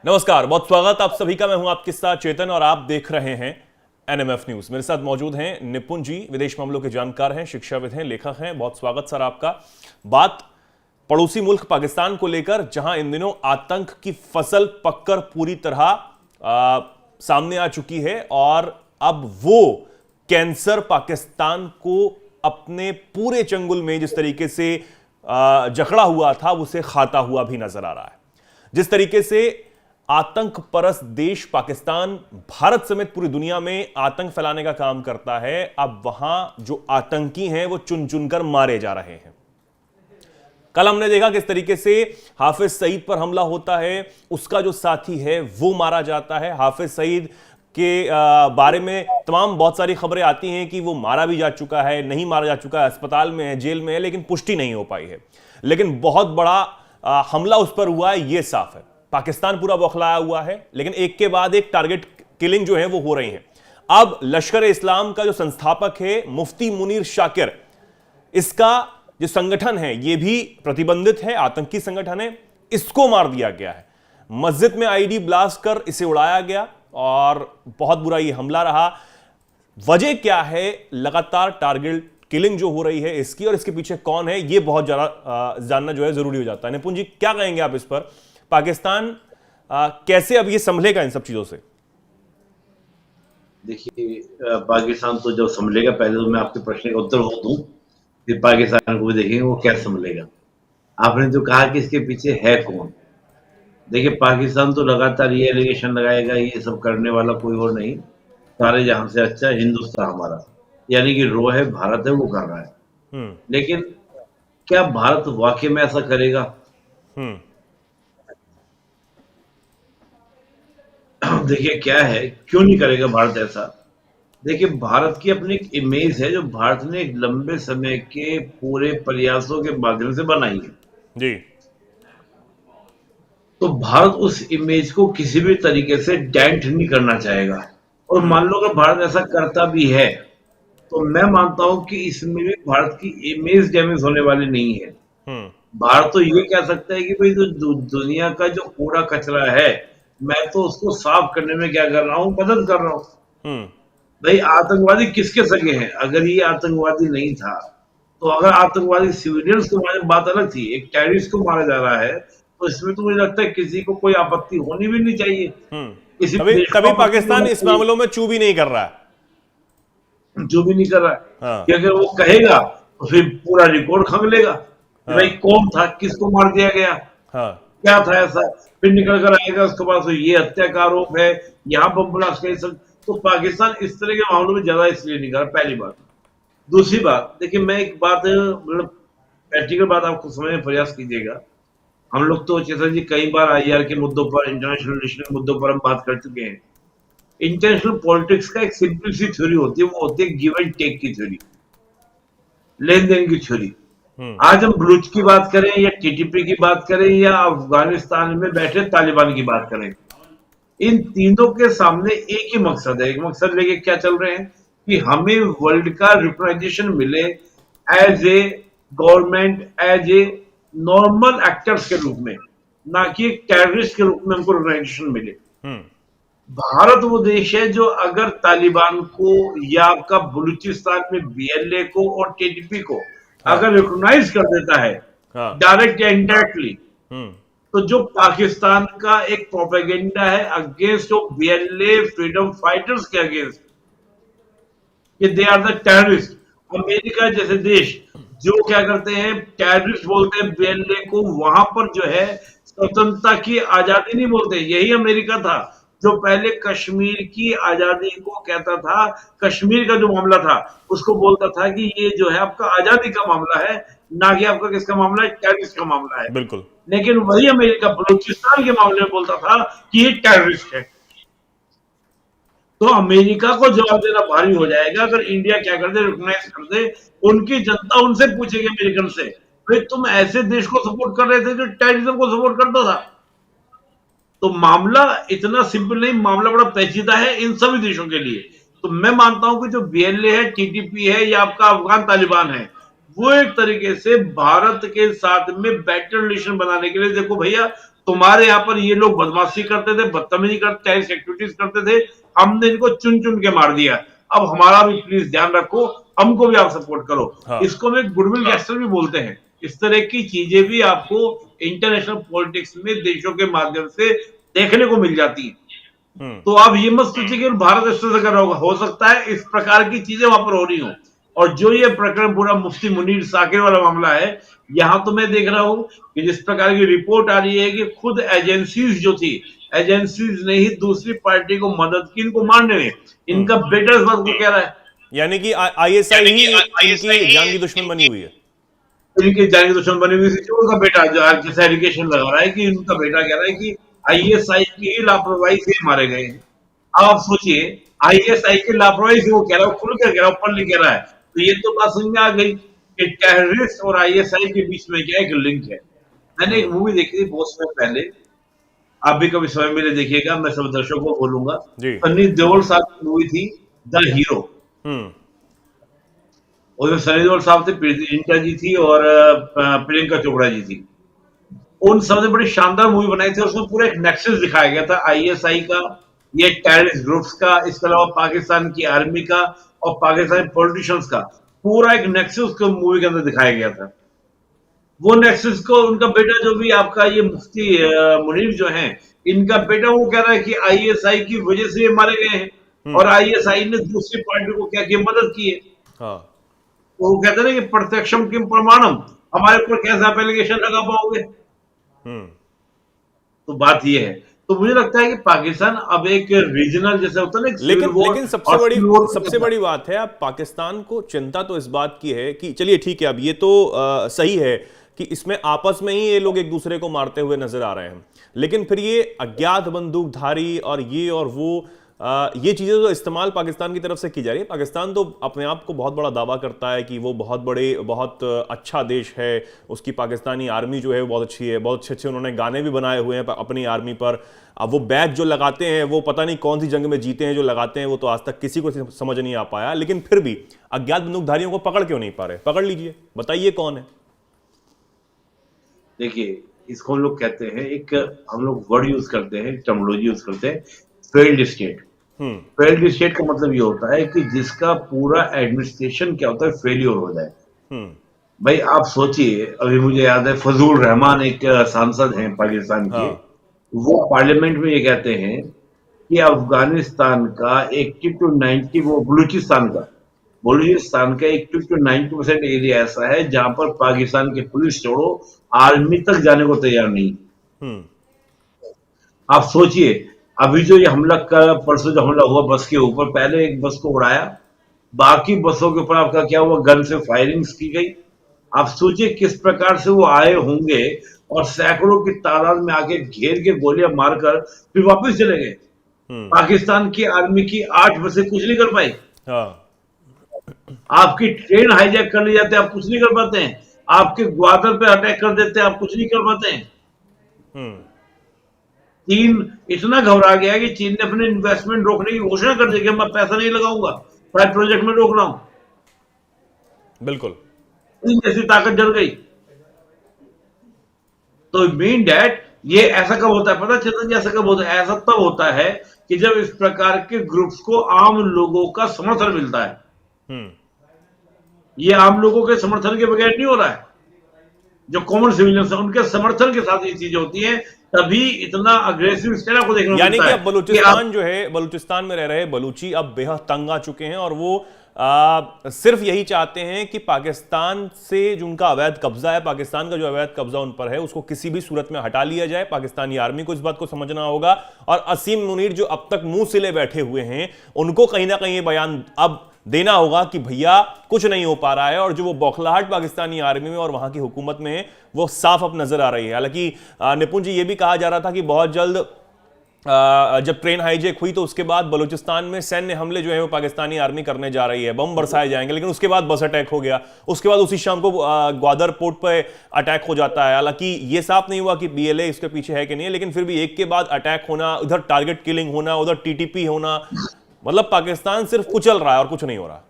नमस्कार, बहुत स्वागत आप सभी का। मैं हूं आपके साथ चेतन और आप देख रहे हैं एनएमएफ न्यूज। मेरे साथ मौजूद हैं निपुण जी, विदेश मामलों के जानकार हैं, शिक्षाविद हैं, लेखक हैं। बहुत स्वागत सर आपका। बात पड़ोसी मुल्क पाकिस्तान को लेकर, जहां इन दिनों आतंक की फसल पककर पूरी तरह सामने आ चुकी है और अब वो कैंसर पाकिस्तान को अपने पूरे चंगुल में जिस तरीके से जकड़ा हुआ था उसे खाता हुआ भी नजर आ रहा है। जिस तरीके से आतंक परस्त देश पाकिस्तान भारत समेत पूरी दुनिया में आतंक फैलाने का काम करता है, अब वहां जो आतंकी हैं वो चुन चुनकर मारे जा रहे हैं। कल हमने देखा किस तरीके से हाफिज सईद पर हमला होता है, उसका जो साथी है वो मारा जाता है। हाफिज सईद के बारे में तमाम बहुत सारी खबरें आती हैं कि वो मारा भी जा चुका है, नहीं मारा जा चुका है, अस्पताल में है, जेल में है, लेकिन पुष्टि नहीं हो पाई है। लेकिन बहुत बड़ा हमला उस पर हुआ है, ये साफ है। पाकिस्तान पूरा बौखलाया हुआ है, लेकिन एक के बाद एक टारगेट किलिंग जो है वो हो रही है। अब लश्कर इस्लाम का जो संस्थापक है मुफ्ती मुनीर शाकिर, इसका जो संगठन है ये भी प्रतिबंधित है, आतंकी संगठन है, इसको मार दिया गया है। मस्जिद में आईडी ब्लास्ट कर इसे उड़ाया गया और बहुत बुरा ये हमला रहा। वजह क्या है? लगातार टारगेट किलिंग जो हो रही है इसकी, और इसके पीछे कौन है, ये बहुत ज्यादा जानना जो है जरूरी हो जाता है। निपुण जी, क्या कहेंगे आप इस पर? पाकिस्तान कैसे अब ये संभलेगा इन सब चीजों से? देखिए, पाकिस्तान तो जब संभलेगा, पहले तो मैं आपके प्रश्न का उत्तर दूं, फिर पाकिस्तान को भी देखेंगे वो क्या संभलेगा। आपने जो कहा कि इसके पीछे है कौन, देखिए पाकिस्तान तो लगातार ये एलिगेशन लगाएगा, ये सब करने वाला कोई और नहीं, सारे जहां से अच्छा हिंदुस्तान हमारा, यानी कि रो है, भारत है, वो कर रहा है। लेकिन क्या भारत वाकई में ऐसा करेगा? देखिए क्या है, क्यों नहीं करेगा भारत ऐसा? देखिए, भारत की अपनी एक इमेज है जो भारत ने एक लंबे समय के पूरे प्रयासों के माध्यम से बनाई है जी। तो भारत उस इमेज को किसी भी तरीके से डेंट नहीं करना चाहेगा। और मान लो अगर भारत ऐसा करता भी है तो मैं मानता हूं कि इसमें भी भारत की इमेज डैमेज होने वाली नहीं है। भारत तो ये कह सकता है कि भाई जो दुनिया का जो कूड़ा कचरा है, मैं तो उसको साफ करने में क्या कर रहा हूँ, मदद कर रहा हूँ। भाई आतंकवादी किसके सगे हैं? अगर ये आतंकवादी नहीं था तो अगर आतंकवादी सिविलियंस को मारे बात अलग थी, एक टेररिस्ट को मारा जा रहा है तो इसमें तो मुझे लगता है किसी को कोई आपत्ति होनी भी नहीं चाहिए। किसी तभी पाकिस्तान इस मामलों में चू भी नहीं कर रहा है, जो भी नहीं कर रहा है। कि अगर वो कहेगा तो फिर पूरा रिकॉर्ड खंग लेगा भाई कौन था, किसको मार दिया गया, क्या था ऐसा, फिर निकल कर आएगा उसके पास तो ये हत्या का आरोप है, यहाँ बम ब्लास्ट का सब। तो पाकिस्तान इस तरह के मामलों में ज्यादा इसलिए नहीं कर रहा, पहली बात। दूसरी बात, देखिए मैं एक बात मतलब प्रैक्टिकल बात आपको समझने का प्रयास कीजिएगा। हम लोग तो चेतन जी कई बार आईआर के मुद्दों पर, इंटरनेशनल रिलेशन के मुद्दों पर हम बात कर चुके हैं। इंटरनेशनल पॉलिटिक्स का एक सिंपल सी थ्योरी होती है, वो होती है गिव एंड टेक की थ्योरी, लेन देन की थ्योरी। आज हम बलूच की बात करें या टीटीपी की बात करें या अफगानिस्तान में बैठे तालिबान की बात करें, इन तीनों के सामने एक ही मकसद है। एक मकसद लेके क्या चल रहे हैं कि हमें वर्ल्ड का रिप्रेजेंटेशन मिले as a government, as a normal actors के रूप में, ना कि एक टेररिस्ट के रूप में हमको रिप्रेजेंटेशन मिले। भारत वो देश है जो अगर तालिबान को या आपका बलूचिस्तान में बीएलए को और टीटीपी को अगर रिकॉग्नाइज कर देता है डायरेक्ट या इनडायरेक्टली, तो जो पाकिस्तान का एक प्रोपेगेंडा है अगेंस्ट बीएलए फ्रीडम फाइटर्स के अगेंस्ट कि they are the terrorist, America जैसे देश जो क्या करते हैं, टेररिस्ट बोलते हैं बीएलए को, वहां पर जो है स्वतंत्रता की आजादी नहीं बोलते। यही अमेरिका था जो पहले कश्मीर की आजादी को कहता था, कश्मीर का जो मामला था उसको बोलता था कि ये जो है आपका आजादी का मामला है, ना कि आपका किसका मामला है, टेररिस्ट का मामला है। बिल्कुल। लेकिन वही अमेरिका बलूचिस्तान के मामले में बोलता था कि ये टेररिस्ट है। तो अमेरिका को जवाब देना भारी हो जाएगा अगर इंडिया क्या कर दे, रिकॉग्नाइज कर दे। उनकी जनता उनसे पूछेगी अमेरिकन से, भाई तुम ऐसे देश को सपोर्ट कर रहे थे जो टेररिज्म को सपोर्ट करता था। तो मामला इतना सिंपल नहीं, मामला बड़ा पेचीदा है इन सभी देशों के लिए। तो मैं मानता हूं कि जो बीएलए है, टीटीपी है या आपका अफगान तालिबान है, वो एक तरीके से भारत के साथ में बेटर रिलेशन बनाने के लिए, देखो भैया तुम्हारे यहाँ पर ये लोग बदमाशी करते थे, बदतमीजी करते, टेररिस्ट एक्टिविटीज करते थे, हमने इनको चुन चुन के मार दिया, अब हमारा भी प्लीज ध्यान रखो, हमको भी आप सपोर्ट करो। हाँ। इसको हम एक गुडविल गेस्चर भी बोलते हैं। इस तरह की चीजें भी आपको इंटरनेशनल पॉलिटिक्स में देशों के माध्यम से देखने को मिल जाती है। तो आप ये मत सोचिए कि भारत इस तरह से कर रहा होगा, हो सकता है इस प्रकार की चीजें वहां पर हो रही हो। और जो ये प्रकरण पूरा मुफ्ती मुनीर साकिर वाला मामला है, यहां तो मैं देख रहा हूं कि जिस प्रकार की रिपोर्ट आ रही है कि खुद एजेंसीज जो थी, एजेंसीज ने ही दूसरी पार्टी को मदद की इनको मारने में। इनका बेटा इस बात को कह रहा है, यानी कि आईएसआई ही इनकी जान की दुश्मन बनी हुई है। इनकी जान की दुश्मन बनी हुई थी। जो उनका बेटा जो जैसे एलिगेशन लगा रहा है कि उनका बेटा कह रहा है कि आईएसआई की लापरवाही से मारे गए हैं। अब आप सोचिए, आईएसआई की लापरवाही से वो कह रहा है, खुल कर कह रहा है, ओपनली कह रहा है, तो ये तो बात समझ में आ गई कि टेररिस्ट और आईएसआई के बीच में क्या एक लिंक है। मैंने एक मूवी देखी थी बहुत समय पहले, आप भी कभी समय मिले देखिएगा, मैं सब दर्शकों को बोलूंगा। सन्नी देओल साहब की मूवी थी द हीरो। उसमें सनी देओल साहब थे, प्रीति जिंटा जी थी और प्रियंका चोपड़ा जी थी। उन सब ने बड़ी शानदार मूवी बनाई थी। उसमें पूरा एक नेक्सस दिखाया गया था आईएसआई का, ये टेररिस्ट ग्रुप्स का, इसके अलावा पाकिस्तान की आर्मी का और पाकिस्तानी पॉलिटिशियंस का पूरा एक नेक्सस को मूवी के अंदर दिखाया गया था। वो नेक्सस को उनका बेटा जो भी आपका ये मुफ्ती मुनीर जो है, इनका बेटा वो कह रहा है कि आईएसआई की वजह से ये मारे गए हैं और आईएसआई ने दूसरी पार्टी को क्या किया, मदद की है। हाँ। वो कहते हैं ना कि प्रत्यक्षम किम प्रमाणम, हमारे ऊपर कैसा आप एलिगेशन लगा पाओगे। तो बात ये है। तो मुझे लगता है कि पाकिस्तान अब एक रीजनल जैसे होता है ना, लेकिन सबसे बड़ी बात है, अब पाकिस्तान को चिंता तो इस बात की है कि चलिए ठीक है, अब ये तो सही है कि इसमें आपस में ही ये लोग एक दूसरे को मारते हुए नजर आ रहे हैं, लेकिन फिर ये अज्ञात बंदूकधारी और ये और वो ये चीजें तो इस्तेमाल पाकिस्तान की तरफ से की जा रही है। पाकिस्तान तो अपने आप को बहुत बड़ा दावा करता है कि वो बहुत अच्छा देश है, उसकी पाकिस्तानी आर्मी जो है वो बहुत अच्छी है, बहुत अच्छे अच्छे उन्होंने गाने भी बनाए हुए हैं अपनी आर्मी पर। अब वो बैच जो लगाते हैं वो पता नहीं कौन सी जंग में जीते हैं जो लगाते हैं, वो तो आज तक किसी को समझ नहीं आ पाया। लेकिन फिर भी अज्ञात बंदूकधारियों को पकड़ क्यों नहीं पा रहे? पकड़ लीजिए, बताइए कौन है। देखिए, इसको हम लोग कहते हैं, एक हम लोग वर्ड यूज करते हैं, टर्मिनोलॉजी यूज करते हैं, फेल्ड स्टेट। फेल्ड स्टेट का मतलब ये होता है कि जिसका पूरा एडमिनिस्ट्रेशन क्या होता है, फेलियर हो जाए। भाई आप सोचिए, अभी मुझे याद है फजूल रहमान एक सांसद हैं पाकिस्तान के, वो पार्लियामेंट में ये कहते हैं कि अफगानिस्तान का 80 to 90, वो बलूचिस्तान का 80 to 90% एरिया ऐसा है जहां पर पाकिस्तान की पुलिस छोड़ो आर्मी तक जाने को तैयार नहीं। आप सोचिए, अभी जो ये हमला परसों जो हमला हुआ बस के ऊपर, पहले एक बस को उड़ाया, बाकी बसों के ऊपर आपका क्या हुआ, गन से फायरिंग की गई। आप सोचिए किस प्रकार से वो आए होंगे और सैकड़ों की तादाद में आके घेर के गोलियां मारकर फिर वापस चले गए। पाकिस्तान की आर्मी की 8 बसें कुछ नहीं कर पाई। आपकी ट्रेन हाईजैक कर ली जाती है, आप कुछ नहीं कर पाते हैं। आपके ग्वादर पे अटैक कर देते हैं, आप कुछ नहीं कर पाते हैं। चीन इतना घबरा गया कि चीन ने अपने इन्वेस्टमेंट रोकने की घोषणा कर दी कि मैं पैसा नहीं लगाऊंगा, प्राइवेट प्रोजेक्ट में रोक रहा हूं। बिल्कुल जैसी ताकत जल गई। तो मीन डैट ये ऐसा कब होता है पता चेतन जी? ऐसा कब होता है? ऐसा तब होता है कि जब इस प्रकार के ग्रुप्स को आम लोगों का समर्थन मिलता है। ये आम लोगों के समर्थन के बगैर नहीं हो रहा है। जो कॉमन सिविलियंस है उनके समर्थन के साथ ये चीजें होती हैं, तभी इतना अग्रेसिव स्टेट आपको देखने को मिलता है। यानी कि अब बलूचिस्तान जो है, बलूचिस्तान में रह रहे बलूची अब बेहद तंग आ चुके हैं और वो सिर्फ यही चाहते हैं कि पाकिस्तान से जो उनका अवैध कब्जा है, पाकिस्तान का जो अवैध कब्जा उन पर है, उसको किसी भी सूरत में हटा लिया जाए। पाकिस्तानी आर्मी को इस बात को समझना होगा और असीम मुनीर जो अब तक मुंह सिले बैठे हुए हैं, उनको कहीं ना कहीं ये बयान अब देना होगा कि भैया कुछ नहीं हो पा रहा है। और जो वो बौखलाहट पाकिस्तानी आर्मी में और वहां की हुकूमत में है, वो साफ अब नजर आ रही है। हालांकि निपुण जी, ये भी कहा जा रहा था कि बहुत जल्द जब ट्रेन हाईजैक हुई तो उसके बाद बलूचिस्तान में सैन्य हमले जो है वो पाकिस्तानी आर्मी करने जा रही है, बम बरसाए जाएंगे, लेकिन उसके बाद बस अटैक हो गया। उसके बाद उसी शाम को ग्वादर पोर्ट पे अटैक हो जाता है। हालांकि ये साफ नहीं हुआ कि बीएलए इसके पीछे है कि नहीं, लेकिन फिर भी एक के बाद अटैक होना, उधर टारगेट किलिंग होना, उधर टीटीपी होना, मतलब पाकिस्तान सिर्फ कुचल रहा है और कुछ नहीं हो रहा।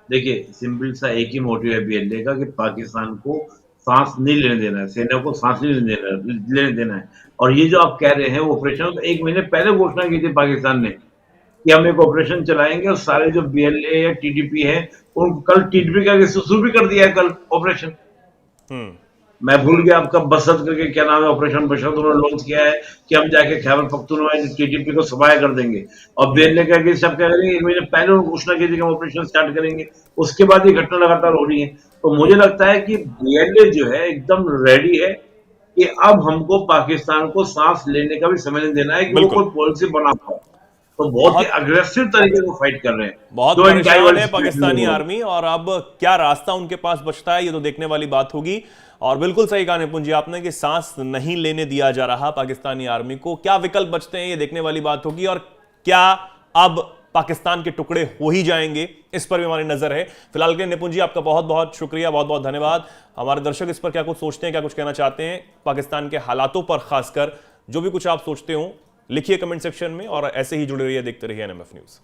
देखिए, सिंपल सा एक ही मोटिव है बीएलए का कि पाकिस्तान को सांस नहीं लेने देना है, सेना को सांस नहीं लेने देना है। और ये जो आप कह रहे हैं ऑपरेशन, तो 1 महीने पहले घोषणा की थी पाकिस्तान ने कि हम एक ऑपरेशन चलाएंगे और सारे जो बीएलए या टीडीपी है उन कल टीडीपी का शुरू भी कर दिया है कल ऑपरेशन। मैं भूल गया आपका बसत करके क्या नाम है, ऑपरेशन बसत उन्होंने लॉन्च किया है कि हम जाके खैबर पख्तूनख्वा टीडीपी को सफाया कर देंगे। और बीएलए का कि सब कह रहे हैं 1 महीने पहले उन्होंने घोषणा की थी कि हम ऑपरेशन स्टार्ट करेंगे, उसके बाद ये घटना लगातार हो रही है। तो मुझे लगता है कि बीएलए जो है एकदम रेडी है कि अब हमको पाकिस्तान को सांस लेने का भी समय नहीं देना है कि वो कोई पॉलिसी बना पाए। तो बहुत ही अग्रेसिव तरीके से फाइट कर रहे हैं, बहुत जो परेशान है पाकिस्तानी आर्मी, और अब क्या रास्ता उनके पास बचता है ये तो देखने वाली बात होगी। और बिल्कुल सही कहा निपुण जी आपने कि सांस नहीं लेने दिया जा रहा पाकिस्तानी आर्मी को, क्या विकल्प बचते हैं ये देखने वाली बात होगी। और क्या अब पाकिस्तान के टुकड़े हो ही जाएंगे, इस पर भी हमारी नजर है। फिलहाल के निपुण जी आपका बहुत बहुत शुक्रिया, बहुत बहुत धन्यवाद। हमारे दर्शक इस पर क्या कुछ सोचते हैं, क्या कुछ कहना चाहते हैं पाकिस्तान के हालातों पर, खासकर जो भी कुछ आप सोचते हो लिखिए कमेंट सेक्शन में, और ऐसे ही जुड़े रहिए, देखते रहिए एनएमएफ न्यूज।